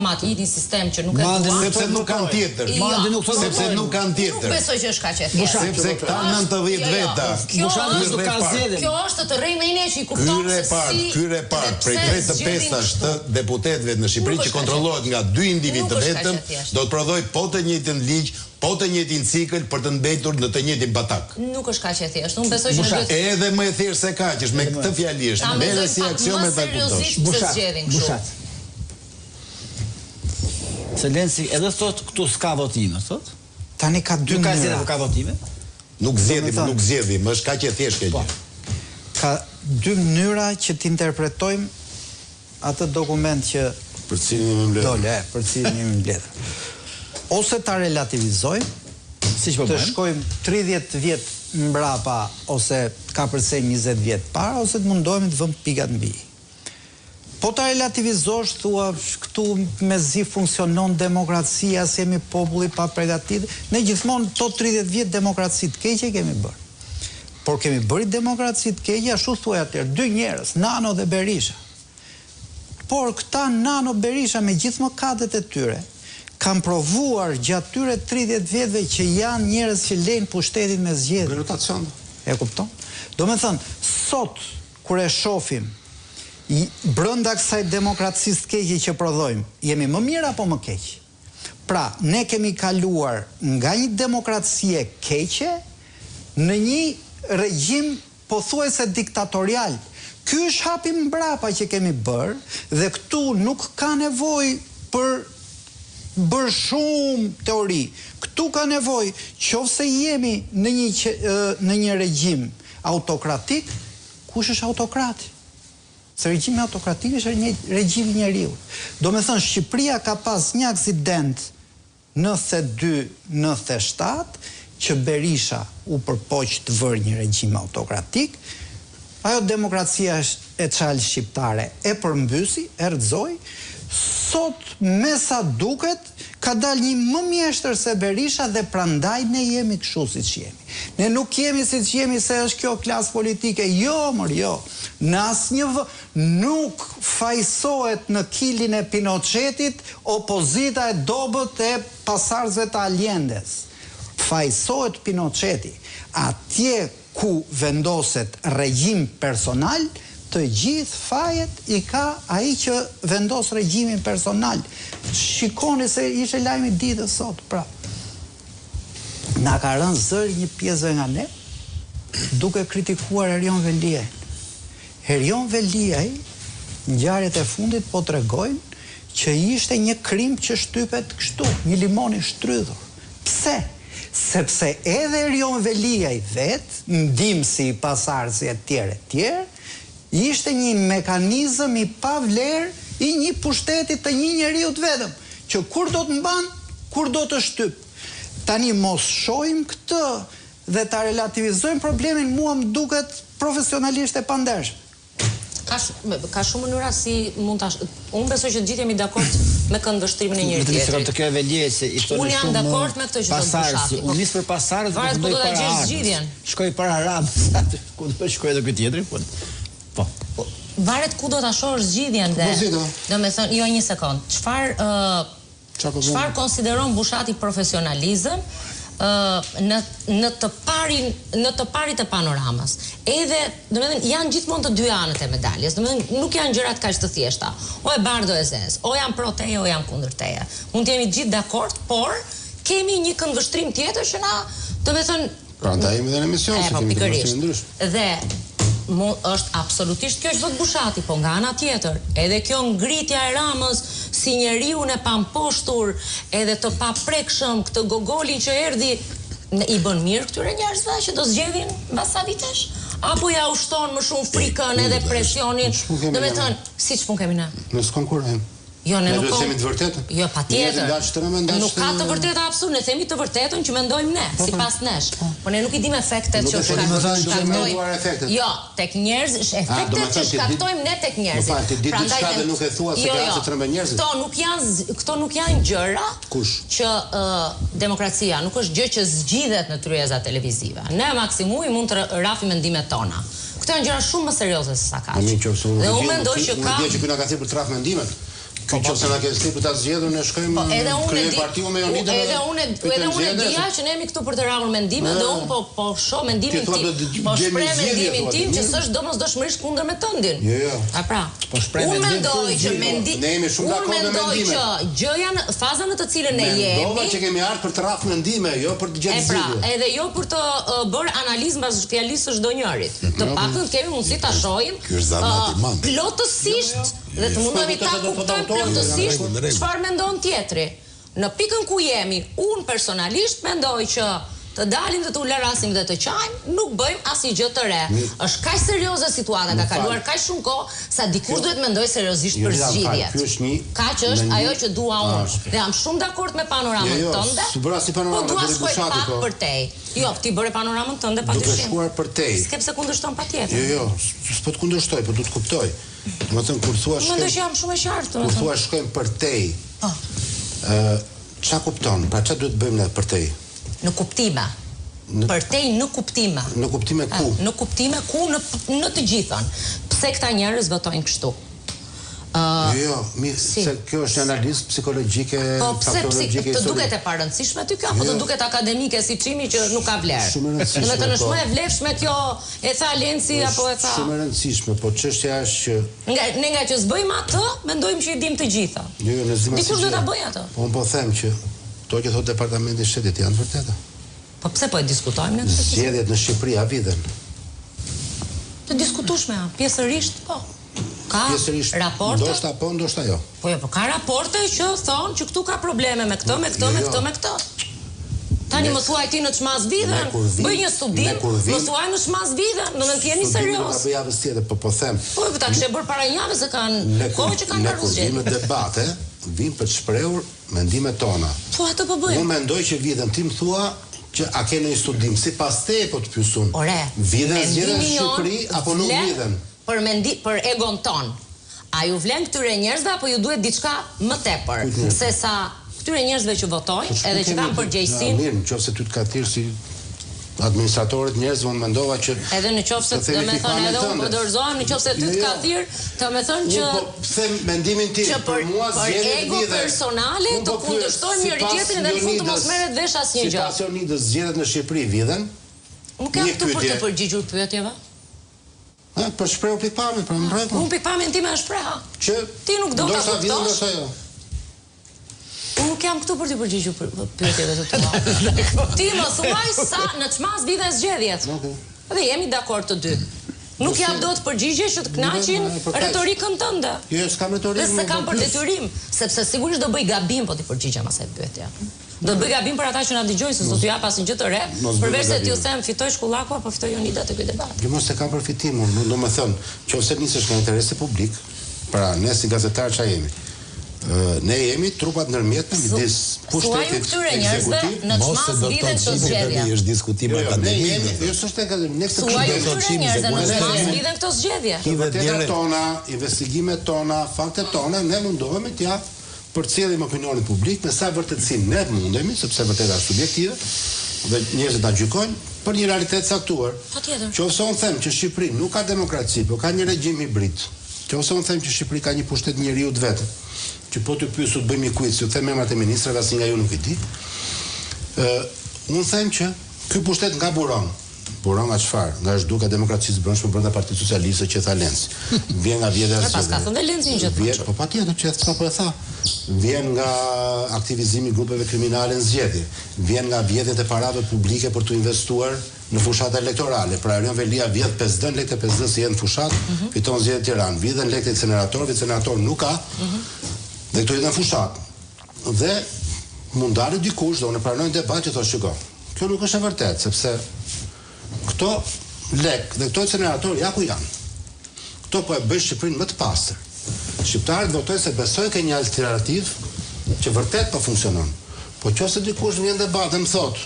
një sistem që nuk e duan. Sepse nuk kanë tjetër. Sepse nuk kanë tjetër. Nuk besoj që është kaq e thjeshtë. Sepse këta 90 veta. Kjo është të rrej me një që i kupton se si... Kyre part, prej 35 të deputetëve në Shqipëri që kontrollohet nga 2 individ të vetëm, do të prodhoj po të njëjtin ligj, po të njëjtin cikël për të mbetur në të njëjtin batak. Nuk është kaq e thjeshtë. Unë besoj që edhe më e thjeshtë se kaq është me këtë fjali është. Merre si aksion me ta kuptosh. Selenci edhe thot këtu s'ka votime, thot? Tani ka 2 mënyra. Ka votime? Nuk zgjedhim, është kaq e thjeshtë kjo gjë. Ka 2 mënyra që t'interpretojmë atë dokument që për cilin jemi mbledhur. Dole, për cilin jemi mbledhur. Ose ta relativizojmë, të shkojmë 30 vjet mbrapa ose ka përse 20 vjet para, ose të mundohemi të vëmë pikat mbi. Po ta relativizosh, thua, këtu mezi funksionon demokracia, se jemi populli pa përgatitur. Ne gjithmonë to 30 vjet demokraci të keqe kemi bërë. Por kemi bëri demokraci të keqe, ashtu thuaj atëherë, 2 njerëz, Nano dhe Berisha. Por këta Nano Berisha me gjithë mëkatet e tyre kanë provuar gjatë tyre 30 vjetëve që janë njerëz që lejnë pushtetin me zgjedhje. E kupton? Do me thënë, sot kur e shohim brenda kësaj demokracisë keqe që prodhojmë, jemi më mirë apo më keq? Pra, ne kemi kaluar nga një demokracie keqe në një regjim pothuajse diktatorial. Ky është hapi mbrapa që kemi bërë dhe këtu nuk ka nevojë për bërë shumë teori. Këtu ka nevojë, qofse jemi në një regjim autokratik, kush është autokrati? Se regjimi autokratik është një regjim i njeriut. Do me thënë, Shqipëria ka pas një aksident 92-97 që Berisha u përpoq të vërë një regjim autokratik. Ajo demokracia e çal shqiptare e përmbysi, e rrëzoi. Sot me sa duket ka dal një më mjeshtër se Berisha dhe prandaj ne jemi kështu siç jemi. Ne nuk jemi siç jemi se është kjo klasë politike. Jo, jo. Në asnjë nuk fajsohet në kilin e Pinochetit opozita e dobët e pasardhësve të Allendes. Fajsohet Pinocheti. Atje ku vendoset regjim personal, të gjithë fajet i ka ai që vendos regjimin personal. Shikoni se ishte lajmi ditës sot, pra. Na ka rënë zëri një pjesë nga ne duke kritikuar Erion Veliaj. Erion Veliaj, ngjarjet e fundit po tregojnë që ishte një krim që shtypet kështu, një limon i shtrydhur. Pse? Sepse edhe Erion Veliaj vet, ndihmësi i pasardhësve e tjerë, ishte një mekanizëm i pavlerë i një pushteti të një njeriu të vetëm, që kur do të mban, kur do të shtyp. Tani mos shohim këtë dhe ta relativizojmë problemin, mua më duket profesionalisht e pandershëm. Ka shumë mënyra si mund ta... Unë besoj që të gjithë jemi dakord me këndvështrimin e njëri tjetrit. Të kjo e Veliaj se i thonë shumë... Unë jam dakord me këtë që do të Bushati. Unë nisë për pasardhës dhe përndoj para ardhës. Shkoj para Ramës, ku do shkoj edhe këtë tjetri, po. Varet ku do ta shohësh zgjidhjen dhe... Do me thënë, jo një sekond. Çfarë konsideron Bushati profesionalizëm në të parit e panoramës. Edhe, domethënë, janë gjithmonë të dy anët e medaljes. Domethënë, nuk janë gjërat kaq të thjeshta. O e bardhë o e zezë, o janë pro teje o janë kundër teje. Mund të jemi gjithë dakord, por kemi një këndvështrim tjetër që na, domethënë, prandaj jemi edhe në emision, se kemi këndvështrim ndryshëm. Dhe është absolutisht kjo që do të Bushati, po nga ana tjetër, edhe kjo ngritja e Ramës si njeriu e pamposhtur, edhe të paprekshëm, këtë gogolin që erdhi, i bën mirë këtyre njerëzve që do zgjedhin mbas sa vitesh? Apo ja ushton më shumë frikën edhe presionin? Domethënë, siç pun kemi ne. Ne s'konkurrojmë. Jo, ne nuk themi të vërtetën. Jo, patjetër. Nuk ka të vërtetë absolute, ne themi të vërtetën që mendojmë ne, sipas nesh. Po ne nuk i dimë efektet që shkaktojnë. Jo, tek njerëz, efektet që shkaktojmë ne tek njerëzit. Ti di diçka dhe nuk e thua se ka se trembë njerëzit. Këto nuk janë gjëra që demokracia nuk është gjë që zgjidhet në tryeza televizive. Ne maksimumi mund të rrafim mendimet tona. Këto janë gjëra shumë më serioze se sa kaq. Dhe unë mendoj që ka që ky na ka thënë për traf mendimet. Nëse na ke slipur ta zgjedhur ne shkojmë kryejmë partiu me Jonida. Edhe unë dija që ne jemi këtu për të rrahur mendime dhe unë po shoh mendimin tim. Po shpreh mendimin tim që s'është domosdoshmërisht kundër me tëndin. Jo. A pra. Unë mendoj që ne jemi shumë dakord me mendimin. Që gjëja në fazën në të cilën ne jemi. Mendova që kemi ardhur për të rrahur mendime, jo për të gjetur zgjidhje. Pra, edhe jo për të bërë analizë mbas fjalisë së çdo njërit. Të paktën kemi mundësi ta shohim plotësisht dhe të mundohemi ta kuptojmë plotësisht çfarë mendon tjetri. Në pikën ku jemi, unë personalisht mendoj që të dalim dhe të ularasim dhe të qajmë, nuk bëjmë asnjë gjë të re. Është kaq serioze situata, ka kaluar kaq shumë kohë sa dikush duhet mendoj seriozisht për zgjidhjet. Kaq është ajo që dua unë. Dhe jam shumë dakord me panoramën tënde. Po dua të shkoj pak për tej. Jo, ti bëre panoramën tënde patyshim. Duke shkuar për tej. S'ke pse kundërshton patjetër. Jo, s'po të kundërshtoj, po du të kuptoj. Domethënë kur thua shkojmë. Mendoj që jam shumë e qartë. Kur thua shkojmë për tej. Ç'a kupton? Pra ç'a duhet bëjmë ne për tej? Në kuptime. Për tej në kuptime. Në kuptime ku? Në kuptime ku në të gjithën. Pse këta njerëz votojnë kështu? Jo, se kjo është analizë psikologjike, faktologjike, të duket e parëndësishme ty kjo, apo të duket akademike si çimi që nuk ka vlerë? Shumë e rëndësishme. Domethënë është më e vlefshme kjo e tha Lenci apo e tha? Shumë e rëndësishme, po çështja është që ne nga që s'bëjmë atë, mendojmë që i dim të gjitha. Jo, ne s'dim asgjë. Dikush do ta bëjë atë. Po unë po them që to që thot departamenti i shtetit janë vërteta. Po pse po e diskutojmë ne? Zgjedhjet në Shqipëri a viden? Të diskutueshme, pjesërisht po. Ka raporte? Ndoshta po, ndoshta jo. Po ka raporte që thonë që këtu ka probleme me këtë, me këtë. Tani më thuaj ti në çmas vidhen, bëj një studim, më thuaj në çmas vidhen, do të jeni serioz. Do ta bëj javës tjetër, po them. Po ta kishte bërë para një jave se kanë kohë që kanë bërë zgjedhje. Në debate vim për të shprehur mendimet tona. Po atë po bëjmë. Unë mendoj që vidhen, ti më thua që a ke ndonjë studim sipas te po të pyesun. Vidhen zgjedhjet në Shqipëri apo nuk vidhen? Për egon ton. A ju vlen këtyre njerëzve apo ju duhet diçka më tepër se sa këtyre njerëzve që votojnë edhe që kanë përgjegjësinë? Mirë, nëse ty të ka thirrë si administratorët njerëzve, unë mendova që edhe nëse domethënë edhe unë po dorëzohem nëse ty të ka thirrë, domethënë që po them mendimin tim, për mua zgjedhjet ego personale të kundërshtojnë njëri tjetrin dhe në fund të mos merret vesh asnjë gjë. Sipas Jonidës, zgjedhjet në Shqipëri vidhen? Nuk kam këtu për të përgjigjur pyetjeve. Për shprehu pikpamjen, për më rrejtë. Unë pikpamjen ti me shpreha. Që ti nuk do ta kuptosh. Ndoshta jo. Unë nuk jam këtu për të përgjigjur pyetjeve të tua. Ti më thuaj sa në çmas vidhen zgjedhjet. Dhe jemi dakord të dy. Nuk jam dot përgjigje që të kënaqin retorikën tënde. Jo, s'kam retorikën. Dhe s'kam për detyrim, sepse sigurisht do bëj gabim po ti përgjigjem asaj pyetje. Do bëj gabim për ata që na dëgjojnë se do t'ju jap asnjë gjë të re, përveç se t'ju them fitoj Shkullaku apo fitoj Jonida te ky debat. Jo, mos e ka përfitim, domethënë, nëse nisesh nga interesi publik, pra ne si gazetar ç'a jemi. Ne jemi trupat ndërmjetme midis pushtetit ekzekutiv, në çmas vidhen këto zgjedhje. Është diskutim akademik. Jo, s'është akademik, ne këtë në çmas vidhen këto zgjedhje. Vërtetat tona, investigimet tona, faktet tona, ne mundohemi t'ja përcjellim opinionin publik me sa vërtetësi ne mundemi, sepse vërteta është subjektive dhe njerëzit ta gjykojnë për një realitet caktuar. Qofse unë them që Shqipëri nuk ka demokraci, por ka një regjim hibrid. Qofse unë them që Shqipëri ka një pushtet njeriu të vetë, që po të pyesu të bëjmë një quiz, ju them emrat e ministrave, asnjë nga ju nuk i di. Unë them që ky pushtet nga buron. Buron nga çfarë? Nga zhduka demokracisë brendshme brenda Partisë Socialiste që tha Lenci. Vjen nga vjedhja e pas ka thënë Lenci një gjë. Po patjetër që sapo e tha. Vjen nga aktivizimi i grupeve kriminale në zgjedhje. Vjen nga vjedhjet e parave publike për të investuar në fushat elektorale. Pra Erion Velia vjedh 50 lekë e 50 si janë në fushat, fiton zgjedhjet në Tiranë. Vjedhen lekë incenerator nuk ka. Dhe këto janë në fushat. Dhe mund dalë dikush dhe unë pranoj debat që thotë shiko. Kjo nuk është e vërtetë, sepse këto lek dhe këto incenerator ja ku janë. Këto po e bëjnë Shqipërinë më të pastër. Shqiptarët votojnë se besojnë ke një alternativ që vërtet po funksionon. Po qofse dikush vjen në debat dhe më thotë,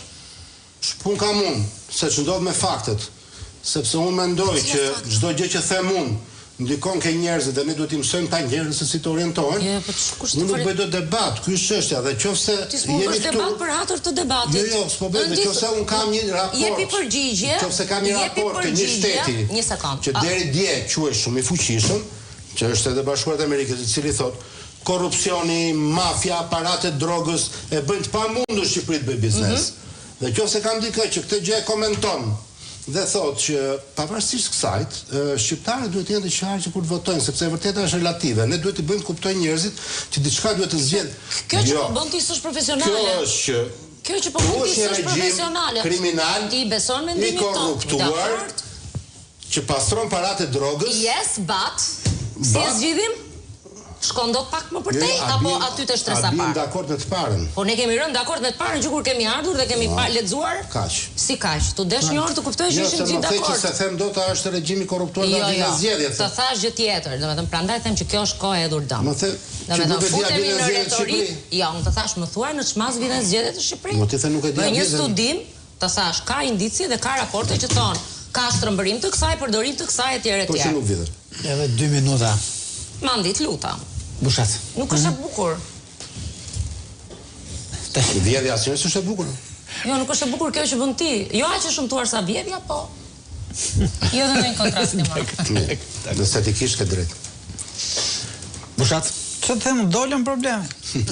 shpun kam unë, se që ndodh me faktet, sepse unë mendoj që çdo gjë që them unë ndikon ke njerëzit dhe ne duhet i mësojmë ta njerëzit se si të orientojnë. Unë nuk bëj dot debat, ky është çështja dhe qofse jemi këtu debat për hatër të debatit. Jo, s'po bëj, qofse un kam një raport. Jepi përgjigje. Qofse kam një raport të një shteti. Një sekond. Që deri dje quhet shumë i fuqishëm, që është edhe Bashkuar të Amerikës, i cili thotë korrupsioni, mafia, aparate drogës e bëjnë të pamundur Shqipëri të bëjë biznes. Dhe nëse kam dikë që këtë gjë e komenton dhe thotë që pavarësisht kësajt, shqiptarët duhet të jenë të qartë kur të votojnë, sepse e vërteta është relative. Ne duhet të bëjmë të kuptojnë njerëzit që diçka duhet të zgjedhë. Kjo që po bën ti s'është profesionale. Kjo që po bën ti s'është profesionale. Kriminal, ti beson mendimin tonë. I korruptuar, që pastron paratë e drogës. Yes, but si e zgjidhim? Shkon do pak më përtej apo aty të shtresa parë? A bim dakord me të parën? Po ne kemi rënë dakord me të parën që kur kemi ardhur dhe kemi lexuar. Kaq. Si kaq? Tu desh një orë të kuptoj që ishim gjithë dakord. Jo, se them dot është regjimi korruptuar nga vina zgjedhjet. Të thash gjë tjetër, domethënë prandaj them që kjo është kohë e hedhur dëm. Më the, që nuk e di a vina zgjedhjet në Shqipëri. Jo, unë të thash më thuaj në çmas vina zgjedhjet në Shqipëri. Po ti the nuk e di a vina. Një studim, të thash ka indicie dhe ka raporte që thonë ka shtrëmbërim të kësaj, përdorim të kësaj etj etj. Po që nuk vjen. Edhe 2 minuta. Mandit lutam. Bushat. Nuk është e bukur. Vjedhja asnjëherë s'është e bukur. Jo, nuk është e bukur kjo që bën ti. Jo aq e shumtuar sa vjedhja, po. Jo dhe në një kontrast të madh. Nëse ti kish ke drejt. Bushat. Ço them, dolën probleme.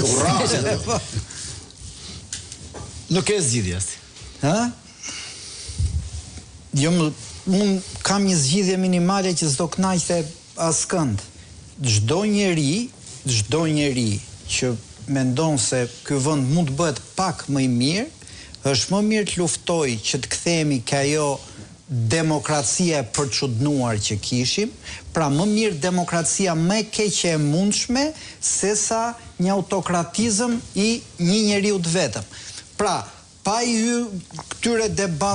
Urrë. Nuk e zgjidhje as. Ha? Jo, unë kam një zgjidhje minimale që s'do kënaqte askënd. Çdo njeri që mendon se ky vend mund të bëhet pak më i mirë, është më mirë të luftoj që të kthehemi ke ajo demokracia e përçudnuar që kishim, pra më mirë demokracia më e keqe e mundshme sesa një autokratizëm i një njeriu të vetëm. Pra, pa i hyrë këtyre debat